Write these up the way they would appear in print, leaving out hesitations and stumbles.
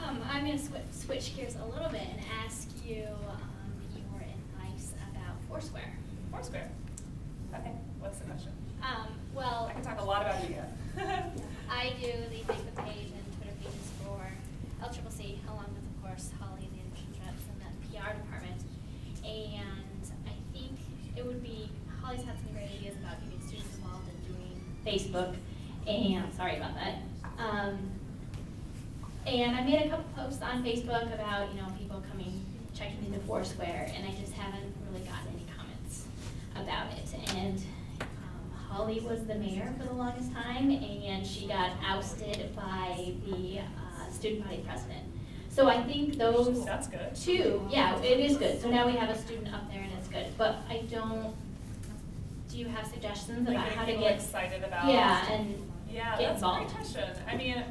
I'm going to switch gears a little bit and ask you your advice about Foursquare. Foursquare. Okay, what's the question? Well, I can talk a lot about you. I do the Facebook page and Twitter pages for LCCC, along with, of course, Holly and the admissions reps and the PR department. And I think it would be, Holly's had some great ideas about getting students involved in doing Facebook. And sorry about that. And I made a couple posts on Facebook about, people checking into Foursquare, and I just haven't really gotten any comments about it. And Holly was the mayor for the longest time, and she got ousted by the student body president. So I think those That's good. two, yeah, it is good. So now we have a student up there, and it's good. But I don't. Do you have suggestions about how to get excited about? Yeah, and yeah, get that's involved. a great question. I mean,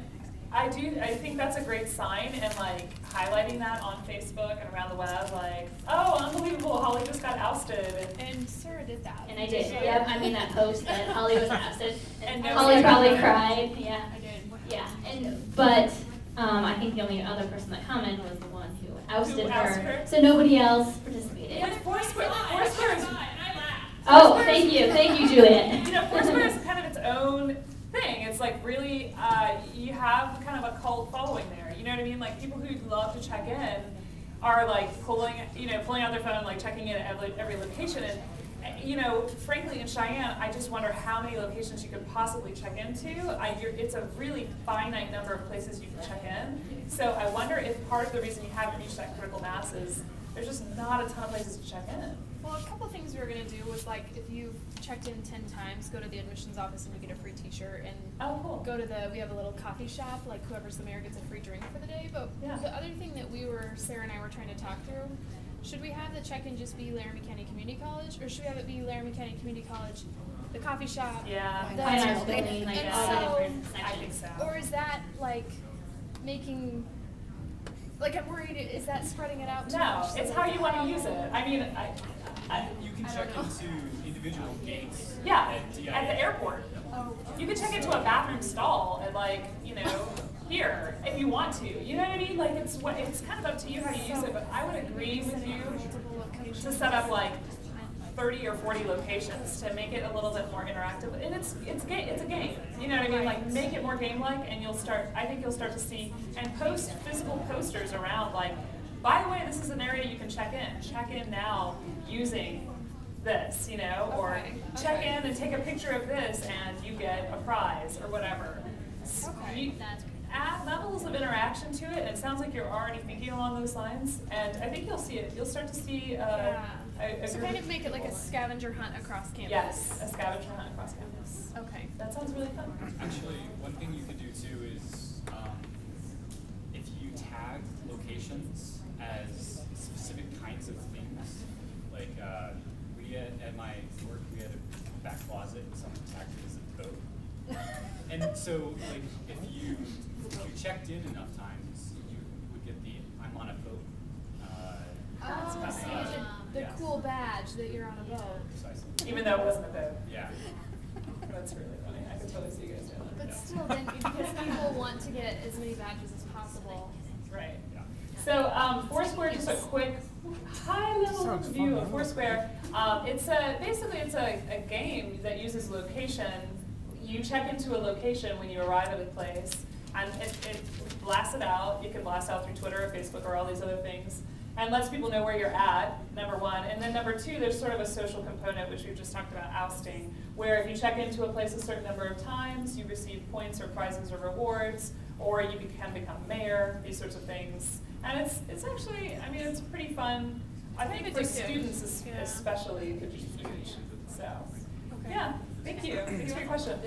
I think that's a great sign, and like highlighting that on Facebook and around the web, like, oh, unbelievable, Holly just got ousted. And Sarah did that. And I did. Yep, I mean that post that Holly was ousted, and And Holly nobody probably commented. cried. Yeah, I did. yeah. But I think the only other person that commented was the one who ousted ousted her? So nobody else participated. But Foursquare is, Oh, thank you, Juliet. Foursquare is kind of its own thing. It's like really, you have kind of a cult following there. You know what I mean? Like people who love to check in are like pulling out their phone, like checking in at every location. And frankly, in Cheyenne, I just wonder how many locations you could possibly check into. It's a really finite number of places you can check in. So I wonder if part of the reason you haven't reached that critical mass is there's just not a ton of places to check in. Well, a couple things we were going to do was like if you've checked in 10 times, go to the admissions office and you get a free t-shirt, and Oh, cool. go to we have a little coffee shop, like whoever's the mayor gets a free drink for the day. But Yeah. the other thing that Sarah and I were trying to talk through, should we have the check-in just be Laramie County Community College, or should we have it be Laramie County Community College, the coffee shop? Yeah. The- Fine arts building, like and all the so- different I think sections. so. Or is that like making, like I'm worried, is that spreading it out too No, much? it's how you want to use it. I mean, You can check into individual gates. yeah, at DIA. at the airport. Oh, You could check into a bathroom stall and here, if you want to. You know what I mean? Like it's kind of up to you how you use it, but I would agree with you to set up like 30 or 40 locations to make it a little bit more interactive. And it's a game. You know what I mean? Like make it more game-like, and I think you'll start to see, and post physical posters around like, by the way, this is an area you can check in. Check in now using this, or Okay. check in and take a picture of this and you get a prize or whatever. Okay. That's great. Add levels of interaction to it, and it sounds like you're already thinking along those lines, and I think you'll see it. You'll start to see a So group kind of make it like a scavenger hunt across campus. Yes, a scavenger hunt across campus. Okay. That sounds really fun. Actually, one thing you could do too is if you tag locations as specific kinds of things, like we at my work, we had a back closet and someone tagged it as a boat. And so, like, if you checked in enough times, you would get the "I'm on a boat." Oh, so you get the Yeah. cool badge that you're on a boat. Precisely. Even though it wasn't a boat. Yeah. That's really funny. I could totally see you guys doing that. But still, then because people want to get as many badges as possible. Right. Yeah. So Foursquare, just a quick high-level overview of Foursquare. It's a game that uses location. You check into a location when you arrive at a place, and it blasts it out. You can blast out through Twitter or Facebook or all these other things, and lets people know where you're at, number one. And then number two, there's sort of a social component, which we've just talked about, ousting, where if you check into a place a certain number of times, you receive points or prizes or rewards, or you can become mayor, these sorts of things. And it's actually, I mean, it's pretty fun. I think for addictive. students Yeah. especially, it could be huge. So, Okay. yeah, thank you. Thanks for your question.